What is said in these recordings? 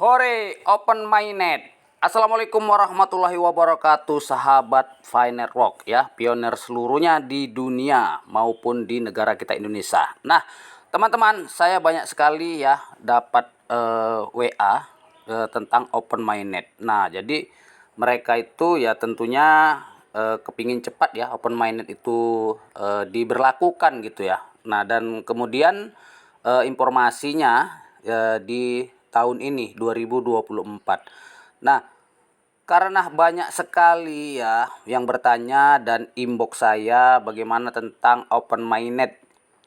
Hore, open mainnet. Assalamualaikum warahmatullahi wabarakatuh, sahabat Fi Network ya, pionir seluruhnya di dunia maupun di negara kita Indonesia. Nah, teman-teman, saya banyak sekali ya dapat WA tentang open mainnet. Nah, jadi mereka itu ya tentunya kepingin cepat ya open mainnet itu diberlakukan gitu ya. Nah, dan kemudian informasinya di tahun ini 2024. Nah, karena banyak sekali ya yang bertanya dan inbox saya bagaimana tentang open mainnet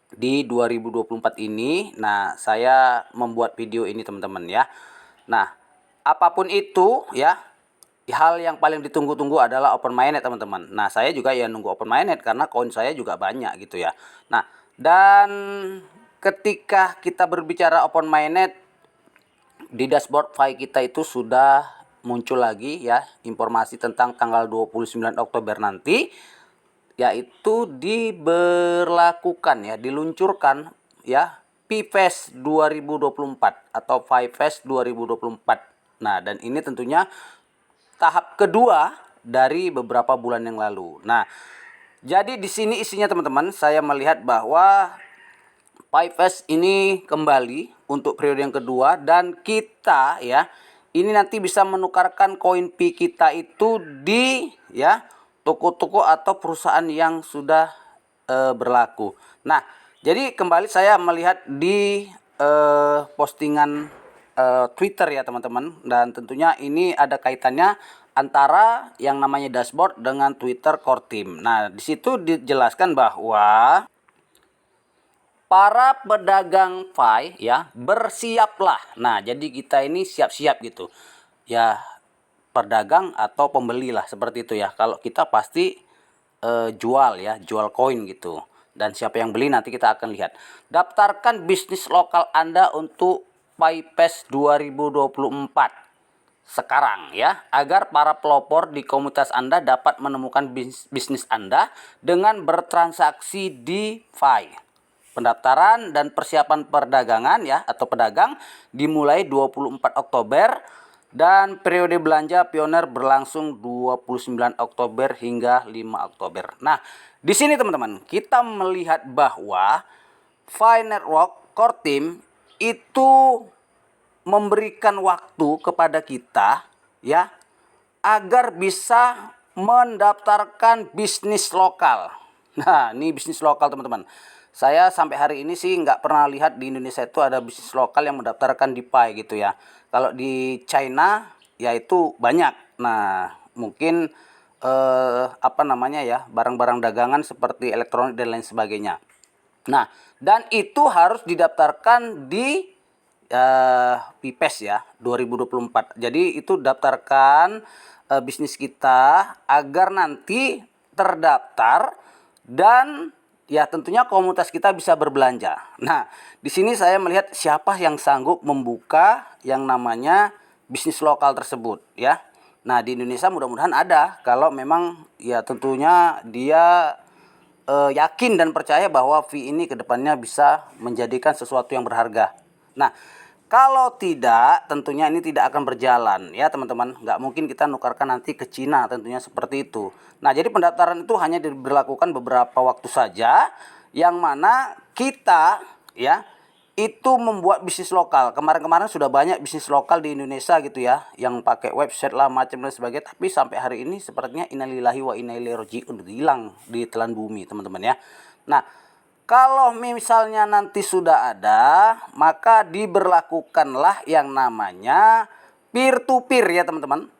di 2024 ini. Nah, saya membuat video ini teman-teman ya. Nah, apapun itu ya, hal yang paling ditunggu-tunggu adalah open mainnet teman-teman. Nah, saya juga ya nunggu open mainnet karena koin saya juga banyak gitu ya. Nah, dan ketika kita berbicara open mainnet, di dashboard Fi kita itu sudah muncul lagi ya informasi tentang tanggal 29 Oktober nanti, yaitu diberlakukan ya, diluncurkan ya PFest 2024 atau FiFest 2024. Nah, dan ini tentunya tahap kedua dari beberapa bulan yang lalu. Nah, jadi di sini isinya teman-teman, saya melihat bahwa PayFest ini kembali untuk periode yang kedua, dan kita ya ini nanti bisa menukarkan koin Pi kita itu di ya toko-toko atau perusahaan yang sudah berlaku. Nah, jadi kembali saya melihat di postingan Twitter ya teman-teman, dan tentunya ini ada kaitannya antara yang namanya dashboard dengan Twitter Core Team. Nah, di situ dijelaskan bahwa para pedagang Fi ya bersiaplah. Nah, jadi kita ini siap-siap gitu. Ya, pedagang atau pembeli lah seperti itu ya. Kalau kita pasti jual ya, jual koin gitu. Dan siapa yang beli nanti kita akan lihat. Daftarkan bisnis lokal Anda untuk PayFest 2024 sekarang ya, agar para pelopor di komunitas Anda dapat menemukan bisnis Anda dengan bertransaksi di Fi. Pendaftaran dan persiapan perdagangan ya atau pedagang dimulai 24 Oktober dan periode belanja pioner berlangsung 29 Oktober hingga 5 Oktober. Nah, di sini teman-teman, kita melihat bahwa Fi Network Core Team itu memberikan waktu kepada kita ya agar bisa mendaftarkan bisnis lokal. Nah, ini bisnis lokal teman-teman. Saya sampai hari ini sih nggak pernah lihat di Indonesia itu ada bisnis lokal yang mendaftarkan di Pi gitu ya. Kalau di China ya itu banyak. Nah, mungkin apa namanya ya, barang-barang dagangan seperti elektronik dan lain sebagainya. Nah, dan itu harus didaftarkan di PIPES ya 2024. Jadi itu daftarkan bisnis kita agar nanti terdaftar dan ya tentunya komunitas kita bisa berbelanja. Nah, di sini saya melihat siapa yang sanggup membuka yang namanya bisnis lokal tersebut ya. Nah, di Indonesia mudah-mudahan ada, kalau memang ya tentunya dia yakin dan percaya bahwa Fi ini kedepannya bisa menjadikan sesuatu yang berharga. Nah, kalau tidak, tentunya ini tidak akan berjalan ya teman-teman. Nggak mungkin kita nukarkan nanti ke Cina, tentunya seperti itu. Nah, jadi pendaftaran itu hanya diberlakukan beberapa waktu saja, yang mana kita ya itu membuat bisnis lokal. Kemarin-kemarin sudah banyak bisnis lokal di Indonesia gitu ya, yang pakai website lah macam dan sebagainya. Tapi sampai hari ini sepertinya innalillahi wa inna ilaihi rajiun, hilang di telan bumi teman-teman ya. Nah, kalau misalnya nanti sudah ada, maka diberlakukanlah yang namanya peer to peer ya teman-teman.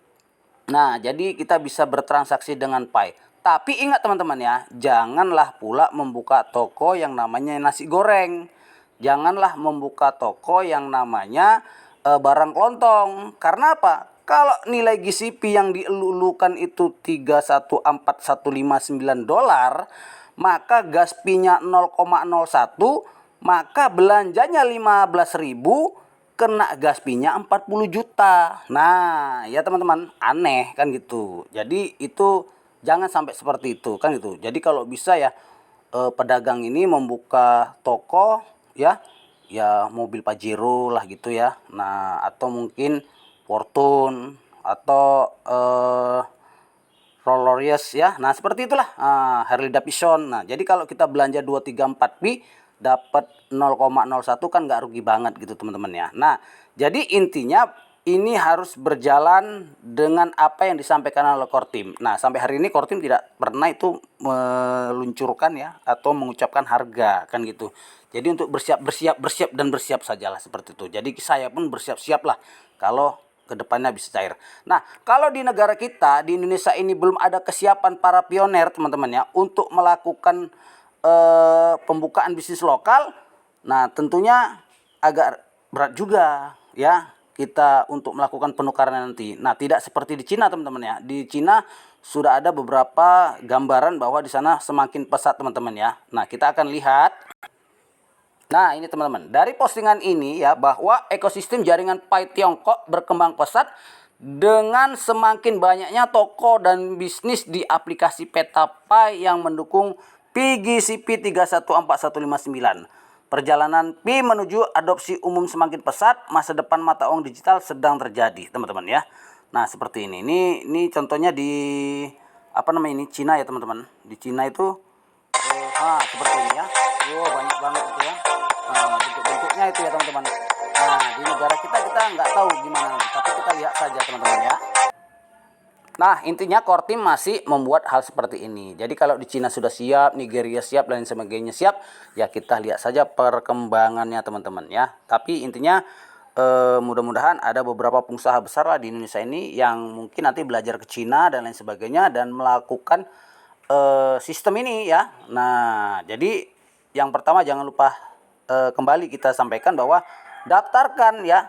Nah, jadi kita bisa bertransaksi dengan Pi. Tapi ingat teman-teman ya, janganlah pula membuka toko yang namanya nasi goreng. Janganlah membuka toko yang namanya barang kelontong. Karena apa? Kalau nilai GCP yang dielulukan itu 314.159 dolar, maka gas Pi-nya 0,01, maka belanjanya 15.000, kena gas Pi-nya 40 juta. Nah, ya teman-teman, aneh kan gitu. Jadi itu jangan sampai seperti itu kan gitu. Jadi kalau bisa ya pedagang ini membuka toko ya ya mobil Pajero lah gitu ya. Nah, atau mungkin Fortune atau Rolls Royce ya. Nah, seperti itulah Harley Davidson. Nah, jadi kalau kita belanja 2 3 4 pi dapat 0,01 kan nggak rugi banget gitu teman-teman ya. Nah, jadi intinya ini harus berjalan dengan apa yang disampaikan oleh Kortim. Nah, sampai hari ini Kortim tidak pernah itu meluncurkan ya atau mengucapkan harga kan gitu. Jadi untuk bersiap sajalah seperti itu. Jadi saya pun bersiap-siap lah kalau kedepannya bisa cair. Nah, kalau di negara kita di Indonesia ini belum ada kesiapan para pioner teman-teman ya untuk melakukan pembukaan bisnis lokal. Nah, tentunya agak berat juga ya kita untuk melakukan penukaran nanti. Nah, tidak seperti di Cina teman-teman ya. Di Cina sudah ada beberapa gambaran bahwa di sana semakin pesat teman-teman ya. Nah, kita akan lihat. Nah, ini teman-teman, dari postingan ini ya bahwa ekosistem jaringan Pi Tiongkok berkembang pesat dengan semakin banyaknya toko dan bisnis di aplikasi peta Pi yang mendukung PGCP 314159. Perjalanan Pi menuju adopsi umum semakin pesat, masa depan mata uang digital sedang terjadi, teman-teman ya. Nah, seperti ini. Ini contohnya di apa namanya ini Cina ya, teman-teman. Di Cina itu seperti ini ya. Banyak banget itu ya. Bentuk-bentuknya itu ya teman-teman. Nah, di negara kita nggak tahu gimana nanti, tapi kita lihat saja teman-teman ya. Nah, intinya Kortim masih membuat hal seperti ini. Jadi kalau di Cina sudah siap, Nigeria siap, dan sebagainya siap, ya kita lihat saja perkembangannya teman-teman ya. Tapi intinya mudah-mudahan ada beberapa pengusaha besar lah di Indonesia ini yang mungkin nanti belajar ke Cina dan lain sebagainya dan melakukan sistem ini ya. Nah, jadi yang pertama jangan lupa kembali kita sampaikan bahwa daftarkan ya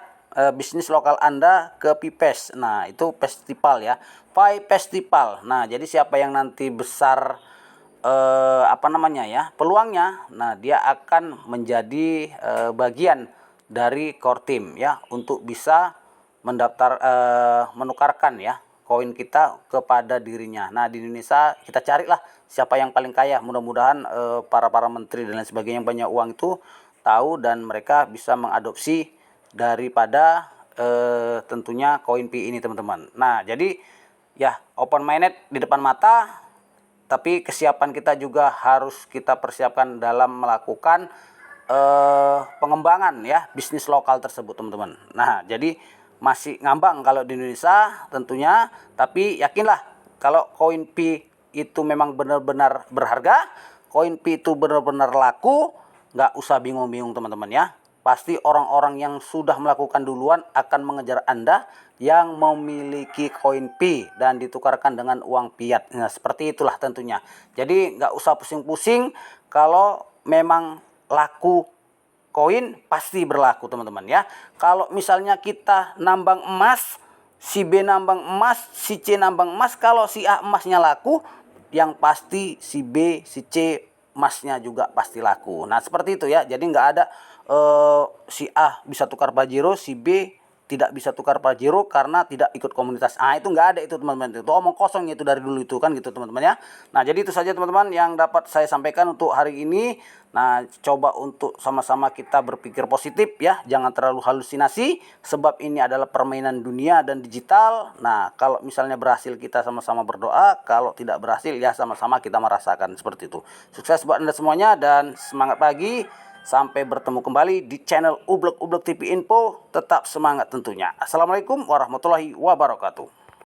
bisnis lokal Anda ke PIPES. Nah, itu festival ya. Pi Festival. Nah, jadi siapa yang nanti besar apa namanya ya? Peluangnya, nah dia akan menjadi bagian dari Kortim ya untuk bisa mendaftar menukarkan ya koin kita kepada dirinya. Nah, di Indonesia kita carilah siapa yang paling kaya. Mudah-mudahan para menteri dan lain sebagainya yang banyak uang itu tahu dan mereka bisa mengadopsi daripada tentunya koin Pi ini teman-teman. Nah, jadi ya open minded di depan mata, tapi kesiapan kita juga harus kita persiapkan dalam melakukan pengembangan ya bisnis lokal tersebut teman-teman. Nah, jadi masih ngambang kalau di Indonesia tentunya, tapi yakinlah kalau koin Pi itu memang benar-benar berharga, koin Pi itu benar-benar laku, nggak usah bingung-bingung teman-teman ya. Pasti orang-orang yang sudah melakukan duluan akan mengejar Anda yang memiliki koin Pi dan ditukarkan dengan uang fiat. Nah, seperti itulah tentunya. Jadi nggak usah pusing-pusing, kalau memang laku koin pasti berlaku teman-teman ya. Kalau misalnya kita nambang emas, si B nambang emas, si C nambang emas, kalau si A emasnya laku, yang pasti si B, si C emasnya juga pasti laku. Nah, seperti itu ya. Jadi nggak ada si A bisa tukar Pajero, si B tidak bisa tukar Pajero karena tidak ikut komunitas. Itu nggak ada itu teman-teman. Itu omong kosong itu dari dulu itu kan gitu teman-teman ya. Nah, jadi itu saja teman-teman yang dapat saya sampaikan untuk hari ini. Nah, coba untuk sama-sama kita berpikir positif ya. Jangan terlalu halusinasi sebab ini adalah permainan dunia dan digital. Nah, kalau misalnya berhasil kita sama-sama berdoa, kalau tidak berhasil ya sama-sama kita merasakan seperti itu. Sukses buat Anda semuanya dan semangat pagi. Sampai bertemu kembali di channel Ublek TV Info. Tetap semangat tentunya. Assalamualaikum warahmatullahi wabarakatuh.